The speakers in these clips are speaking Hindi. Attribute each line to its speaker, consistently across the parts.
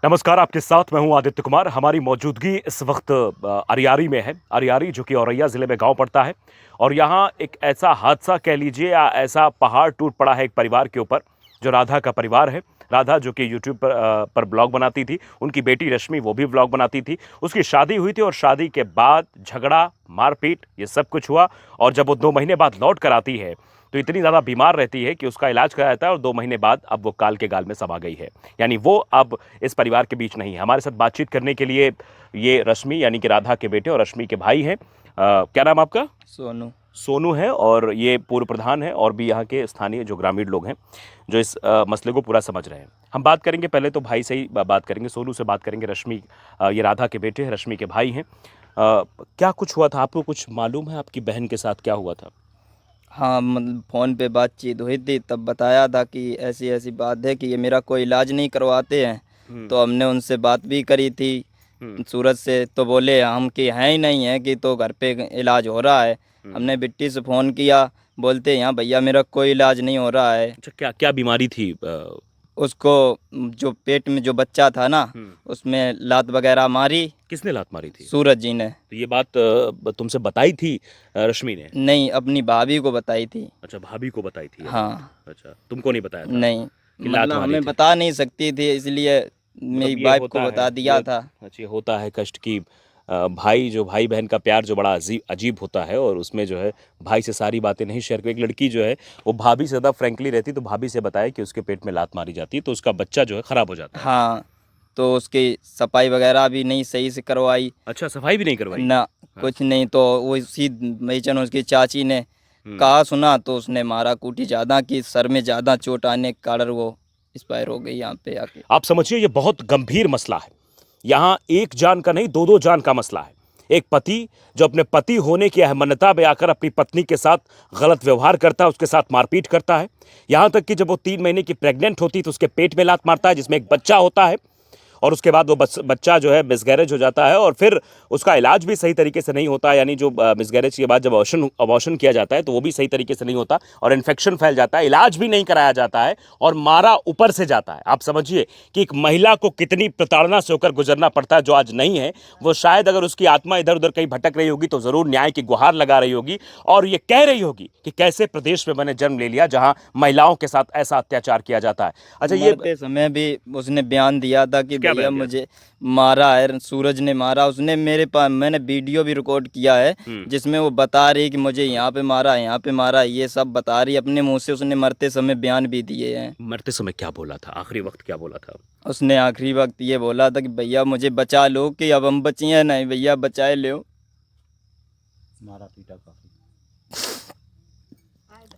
Speaker 1: नमस्कार, आपके साथ मैं हूं आदित्य कुमार। हमारी मौजूदगी इस वक्त अरियारी में है। अरियारी जो कि औरैया ज़िले में गांव पड़ता है और यहाँ एक ऐसा हादसा कह लीजिए या ऐसा पहाड़ टूट पड़ा है एक परिवार के ऊपर, जो राधा का परिवार है। राधा जो कि यूट्यूब पर ब्लॉग बनाती थी, उनकी बेटी रश्मि वो भी ब्लॉग बनाती थी। उसकी शादी हुई थी और शादी के बाद झगड़ा, मारपीट ये सब कुछ हुआ और जब वो 2 महीने बाद लौट कर आती है तो इतनी ज़्यादा बीमार रहती है कि उसका इलाज कराया जाता है और 2 महीने बाद अब वो काल के गाल में समा गई है। यानी वो अब इस परिवार के बीच नहीं है। हमारे साथ बातचीत करने के लिए ये रश्मि यानी कि राधा के बेटे और रश्मि के भाई हैं। क्या नाम आपका?
Speaker 2: सोनू।
Speaker 1: सोनू है और ये पूर्व प्रधान है और भी यहाँ के स्थानीय जो ग्रामीण लोग हैं जो इस मसले को पूरा समझ रहे हैं। हम बात करेंगे, पहले तो भाई से ही बात करेंगे, सोनू से बात करेंगे। रश्मि ये राधा के बेटे हैं, रश्मि के भाई हैं। क्या कुछ हुआ था? आपको कुछ मालूम है आपकी बहन के साथ क्या हुआ था?
Speaker 2: हाँ, मतलब फ़ोन पे बातचीत हुई थी, तब बताया था कि ऐसी ऐसी बात है कि ये मेरा कोई इलाज नहीं करवाते हैं। तो हमने उनसे बात भी करी थी सूरत से, तो बोले हम कि हैं ही नहीं है कि तो घर पे इलाज हो रहा है। हमने बिट्टी से फ़ोन किया, बोलते यहाँ भैया मेरा कोई इलाज नहीं हो रहा है।
Speaker 1: अच्छा, क्या क्या बीमारी थी?
Speaker 2: उसको जो पेट में जो बच्चा था ना, उसमें लात वगैरह मारी।
Speaker 1: किसने लात मारी थी?
Speaker 2: सूरज जी ने।
Speaker 1: तो ये बात तुमसे बताई थी रश्मि ने?
Speaker 2: नहीं, अपनी भाभी को बताई थी।
Speaker 1: अच्छा, भाभी को बताई थी ये बात।
Speaker 2: हाँ।
Speaker 1: अच्छा, तुमको नहीं बताया था
Speaker 2: नहीं,
Speaker 1: कि लात
Speaker 2: मतलब
Speaker 1: मारी
Speaker 2: हमें
Speaker 1: थी?
Speaker 2: बता नहीं सकती थी, इसलिए मेरी
Speaker 1: मतलब ये
Speaker 2: वाइफ को
Speaker 1: होता है
Speaker 2: बता दिया था।
Speaker 1: अच्छा, ये होता है कष्ट की भाई बहन का प्यार जो बड़ा अजीब अजीब होता है और उसमें जो है भाई से सारी बातें नहीं शेयर कर। एक लड़की जो है वो भाभी से ज़्यादा फ्रेंकली रहती, तो भाभी से बताया कि उसके पेट में लात मारी जाती है तो उसका बच्चा जो है ख़राब हो जाता है।
Speaker 2: हाँ, तो उसकी सफाई वगैरह भी नहीं सही से करवाई
Speaker 1: अच्छा, सफाई भी नहीं करवाई?
Speaker 2: ना,
Speaker 1: हाँ।
Speaker 2: कुछ नहीं। तो वो इसी मेचन उसकी चाची ने कहा सुना, तो उसने मारा कूटी ज़्यादा की, सर में ज़्यादा चोट आने के कारण वो एक्सपायर हो गई यहाँ पे आके।
Speaker 1: आप समझिए ये बहुत गंभीर मसला है। यहाँ एक जान का नहीं, दो दो जान का मसला है। एक पति जो अपने पति होने की अहमन्यता में आकर अपनी पत्नी के साथ गलत व्यवहार करता है, उसके साथ मारपीट करता है। यहाँ तक कि जब वो 3 महीने की प्रेग्नेंट होती है तो उसके पेट में लात मारता है जिसमें एक बच्चा होता है और उसके बाद वो बच्चा जो है मिसगैरेज हो जाता है और फिर उसका इलाज भी सही तरीके से नहीं होता। यानी जो मिसगैरेज के बाद जब अबॉर्शन किया जाता है तो वो भी सही तरीके से नहीं होता और इन्फेक्शन फैल जाता है, इलाज भी नहीं कराया जाता है और मारा ऊपर से जाता है। आप समझिए कि एक महिला को कितनी प्रताड़ना से होकर गुजरना पड़ता है जो आज नहीं है। वो शायद अगर उसकी आत्मा इधर उधर कहीं भटक रही होगी तो ज़रूर न्याय की गुहार लगा रही होगी और ये कह रही होगी कि कैसे प्रदेश में मैंने जन्म ले लिया जहां महिलाओं के साथ ऐसा अत्याचार किया जाता है। अच्छा, ये
Speaker 2: मरते समय भी उसने बयान दिया था कि
Speaker 1: क्या
Speaker 2: भैया
Speaker 1: बयान दिया?
Speaker 2: मुझे मारा है, सूरज ने मारा। उसने मेरे पास, मैंने वीडियो भी रिकॉर्ड किया है जिसमें वो बता रही कि मुझे यहाँ पे मारा, यहाँ पे मारा, ये सब बता रही अपने मुंह से। उसने मरते समय बयान भी दिए हैं।
Speaker 1: मरते समय क्या बोला था? आखिरी वक्त क्या बोला था?
Speaker 2: उसने आखिरी वक्त ये बोला था कि भैया मुझे बचा लो, कि अब हम बचिए नहीं, भैया बचाए लो।
Speaker 1: मारा पीटा काफी।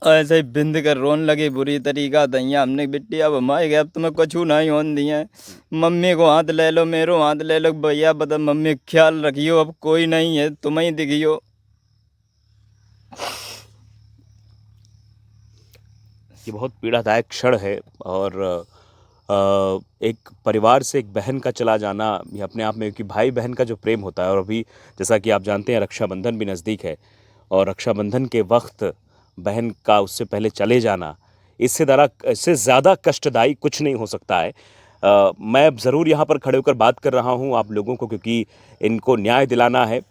Speaker 2: ऐसे ही बिंद कर रोन लगे बुरी तरीका दैया। हमने बिट्टी अब हमारे गए, अब तुम्हें कुछ नहीं होने दिए। मम्मी को हाथ ले लो, मेरो हाथ ले लो, भैया बता मम्मी ख्याल रखियो, अब कोई नहीं है, तुम्हें ही दिखियो।
Speaker 1: ये बहुत पीड़ादायक क्षण है और एक परिवार से एक बहन का चला जाना ये अपने आप में, कि भाई बहन का जो प्रेम होता है, और अभी जैसा कि आप जानते हैं रक्षाबंधन भी नज़दीक है और रक्षाबंधन के वक्त बहन का उससे पहले चले जाना, इससे ज़्यादा कष्टदायी कुछ नहीं हो सकता है। मैं ज़रूर यहाँ पर खड़े होकर बात कर रहा हूँ आप लोगों को क्योंकि इनको न्याय दिलाना है,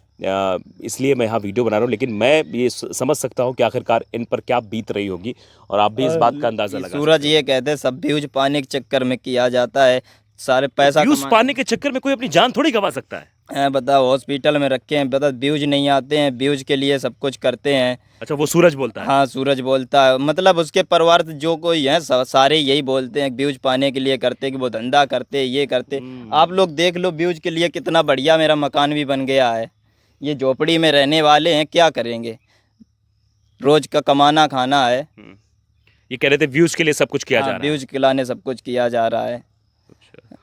Speaker 1: इसलिए मैं यहाँ वीडियो बना रहा हूँ। लेकिन मैं ये समझ सकता हूँ कि आखिरकार इन पर क्या बीत रही होगी और आप भी इस बात का अंदाज़ा लगा
Speaker 2: सूरज
Speaker 1: सकते हो।
Speaker 2: ये कहते हैं सब व्यूज पाने के चक्कर में किया जाता है, सारे पैसा
Speaker 1: व्यूज पाने के चक्कर में कोई अपनी जान थोड़ी गंवा सकता है।
Speaker 2: बताओ हॉस्पिटल में रखे हैं, बता व्यूज नहीं आते हैं, व्यूज के लिए सब कुछ करते हैं।
Speaker 1: अच्छा, वो सूरज बोलता है?
Speaker 2: हाँ, सूरज बोलता है, मतलब उसके परिवार से जो कोई है सारे यही बोलते हैं व्यूज पाने के लिए करते, कि वो धंधा करते, ये करते। आप लोग देख लो व्यूज के लिए कितना बढ़िया मेरा मकान भी बन गया है। ये झोपड़ी में रहने वाले हैं, क्या करेंगे, रोज का कमाना खाना है।
Speaker 1: ये कह रहे थे व्यूज के लिए सब कुछ किया जा
Speaker 2: हाँ,
Speaker 1: रहा है।
Speaker 2: व्यूज खिलाने सब कुछ किया जा रहा है।
Speaker 1: अच्छा,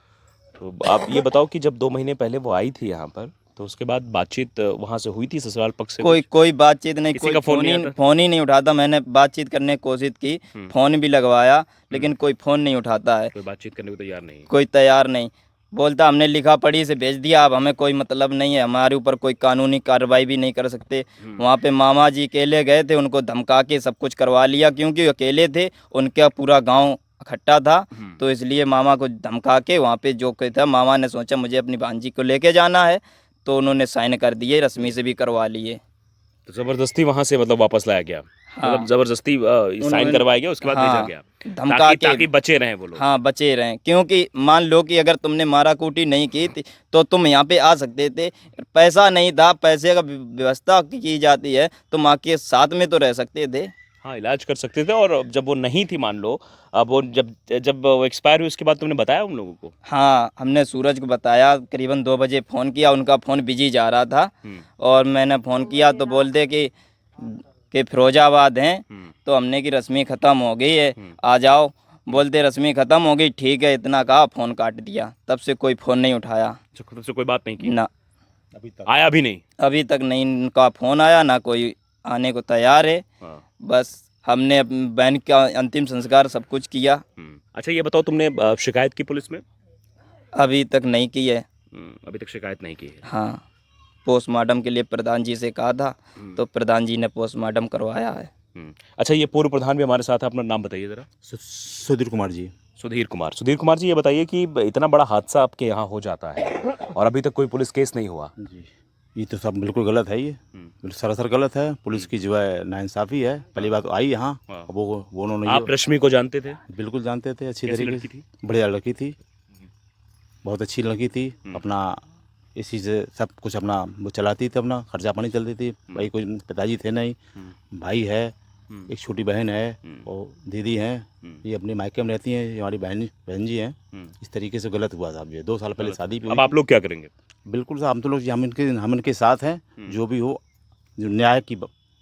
Speaker 1: तो आप ये बताओ कि जब 2 महीने पहले वो आई थी यहाँ पर तो उसके बाद बातचीत वहां से हुई थी ससुराल पक्ष से?
Speaker 2: कोई बातचीत नहीं,
Speaker 1: किसी
Speaker 2: कोई
Speaker 1: का फोन नहीं आता?
Speaker 2: फोन ही नहीं उठाता। मैंने बातचीत करने की कोशिश की, फोन भी लगवाया, लेकिन कोई फोन नहीं उठाता है,
Speaker 1: कोई बातचीत करने को तैयार नहीं?
Speaker 2: कोई तैयार नहीं। बोलता हमने लिखा पढ़ी से भेज दिया, अब हमें कोई मतलब नहीं है, हमारे ऊपर कोई कानूनी कार्रवाई भी नहीं कर सकते। वहाँ पे मामा जी अकेले गए थे, उनको धमका के सब कुछ करवा लिया, क्योंकि अकेले थे, उनका पूरा गांव इकट्ठा था, तो इसलिए मामा को धमका के वहाँ पे जो था, मामा ने सोचा मुझे अपनी भांजी को लेके जाना है, तो उन्होंने साइन कर दिए, रश्मि से भी करवा लिए।
Speaker 1: तो जबरदस्ती वहां से मतलब वापस लाया गया, मतलब
Speaker 2: हाँ,
Speaker 1: जबरदस्ती साइन
Speaker 2: उन्होंने
Speaker 1: करवाया गया, उसके बाद भेजा
Speaker 2: हाँ
Speaker 1: गया
Speaker 2: धमका
Speaker 1: ताकि
Speaker 2: के,
Speaker 1: ताकि बचे रहें वो लोग।
Speaker 2: हाँ बचे रहें, क्योंकि मान लो कि अगर तुमने मारा कूटी नहीं की थी तो तुम यहाँ पे आ सकते थे, पैसा नहीं था, पैसे का व्यवस्था की जाती है, तुम आके साथ में तो रह सकते थे।
Speaker 1: हाँ, इलाज कर सकते थे। और जब वो नहीं थी, मान लो अब वो जब जब वो एक्सपायर हुई, उसके बाद तुमने बताया उन लोगों को?
Speaker 2: हाँ, हमने सूरज को बताया, करीबन 2 बजे फ़ोन किया, उनका फ़ोन बिजी जा रहा था, और मैंने फ़ोन किया तो बोलते कि फिरोजाबाद हैं, तो हमने कि रश्मि ख़त्म हो गई है, आ जाओ। बोलते रश्मि ख़त्म हो गई, ठीक है, इतना कहा, फ़ोन काट दिया। तब से कोई फ़ोन नहीं उठाया
Speaker 1: खुद से कोई बात नहीं की?
Speaker 2: ना,
Speaker 1: अभी तक आया भी नहीं?
Speaker 2: अभी तक नहीं उनका फ़ोन आया, ना कोई आने को तैयार है।
Speaker 1: हाँ।
Speaker 2: बस हमने अपनी बहन का अंतिम संस्कार सब कुछ किया।
Speaker 1: अच्छा, ये बताओ, तुमने शिकायत की पुलिस में?
Speaker 2: अभी तक नहीं की है।
Speaker 1: अभी तक शिकायत नहीं की है।
Speaker 2: हाँ, पोस्टमार्टम के लिए प्रधान जी से कहा था, तो प्रधान जी ने पोस्टमार्टम करवाया है।
Speaker 1: अच्छा, ये पूर्व प्रधान भी हमारे साथ है, अपना नाम बताइए ज़रा।
Speaker 3: सुधीर कुमार जी।
Speaker 1: सुधीर कुमार। सुधीर कुमार जी, ये बताइए कि इतना बड़ा हादसा आपके यहाँ हो जाता है और अभी तक कोई पुलिस केस नहीं हुआ।
Speaker 3: जी, ये तो सब बिल्कुल गलत है, ये बिल्कुल सरासर गलत है। पुलिस की जो है नाइंसाफ़ी है। पहली बात तो आई यहाँ,
Speaker 1: हाँ।
Speaker 3: वो उन्होंने
Speaker 1: आप रश्मि को जानते थे?
Speaker 3: बिल्कुल जानते थे, अच्छी
Speaker 1: कैसी
Speaker 3: तरीके
Speaker 1: लड़की
Speaker 3: से।
Speaker 1: थी?
Speaker 3: बढ़िया लड़की थी, बहुत अच्छी लड़की थी। अपना इसी से सब कुछ अपना वो चलाती थी, अपना खर्चा पानी चलती थी। भाई कोई पिताजी थे नहीं, भाई है, एक छोटी बहन है और दीदी हैं। ये अपने मायके में रहती हैं, ये हमारी बहन जी हैं। इस तरीके से गलत हुआ साहब, ये 2 साल पहले शादी भी
Speaker 1: अब
Speaker 3: हुई
Speaker 1: आप लोग क्या करेंगे?
Speaker 3: बिल्कुल साहब, हम तो लोग हम इनके साथ हैं। जो भी हो, जो न्याय की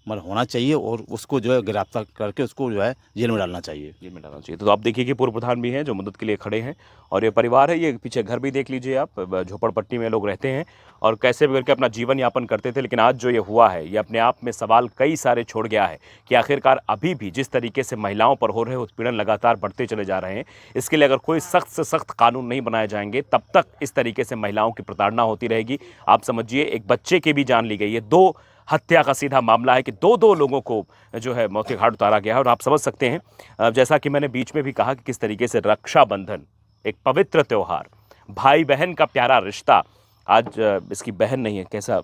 Speaker 3: मतलब होना चाहिए, और उसको जो है गिरफ्तार करके उसको जो है जेल में डालना चाहिए।
Speaker 1: जेल में डालना चाहिए। तो आप देखिए कि पूर्व प्रधान भी हैं जो मदद के लिए खड़े हैं, और ये परिवार है, ये पीछे घर भी देख लीजिए आप, झोपड़पट्टी में लोग रहते हैं और कैसे भी करके अपना जीवन यापन करते थे। लेकिन आज जो ये हुआ है, ये अपने आप में सवाल कई सारे छोड़ गया है कि आखिरकार अभी भी जिस तरीके से महिलाओं पर हो रहे उत्पीड़न लगातार बढ़ते चले जा रहे हैं, इसके लिए अगर कोई सख्त से सख्त कानून नहीं बनाए जाएंगे, तब तक इस तरीके से महिलाओं की प्रताड़ना होती रहेगी। आप समझिए, एक बच्चे की भी जान ली गई है, 2 हत्या का सीधा मामला है कि 2 लोगों को जो है मौत के घाट उतारा गया है। और आप समझ सकते हैं, जैसा कि मैंने बीच में भी कहा, कि किस तरीके से रक्षाबंधन, एक पवित्र त्यौहार, भाई बहन का प्यारा रिश्ता, आज इसकी बहन नहीं है। कैसा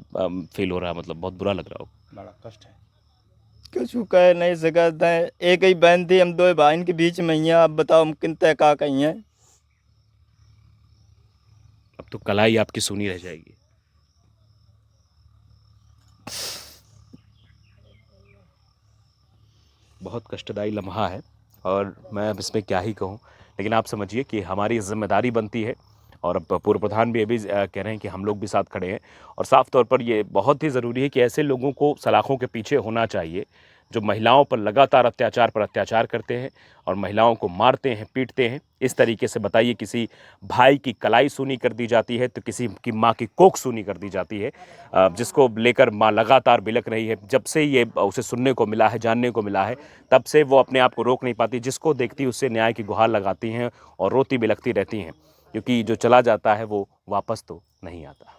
Speaker 1: फील हो रहा है? मतलब बहुत बुरा लग रहा हो?
Speaker 3: बड़ा कष्ट है।
Speaker 2: कुछ कह नहीं सकते हैं, एक ही बहन थी, हम 2 भाई के बीच में ही हैं। आप बताओ हम किन तय का कहीं हैं।
Speaker 1: अब तो कलाई आपकी सूनी रह जाएगी। बहुत कष्टदायी लम्हा है और मैं अब इसमें क्या ही कहूँ। लेकिन आप समझिए कि हमारी जिम्मेदारी बनती है, और अब पूर्व प्रधान भी अभी कह रहे हैं कि हम लोग भी साथ खड़े हैं। और साफ तौर पर ये बहुत ही ज़रूरी है कि ऐसे लोगों को सलाखों के पीछे होना चाहिए जो महिलाओं पर लगातार अत्याचार करते हैं और महिलाओं को मारते हैं, पीटते हैं। इस तरीके से बताइए, किसी भाई की कलाई सूनी कर दी जाती है तो किसी की माँ की कोख सूनी कर दी जाती है, जिसको लेकर माँ लगातार बिलख रही है। जब से ये उसे सुनने को मिला है, जानने को मिला है, तब से वो अपने आप को रोक नहीं पाती। जिसको देखती उससे न्याय की गुहार लगाती हैं और रोती बिलखती रहती हैं, क्योंकि जो चला जाता है वो वापस तो नहीं आता।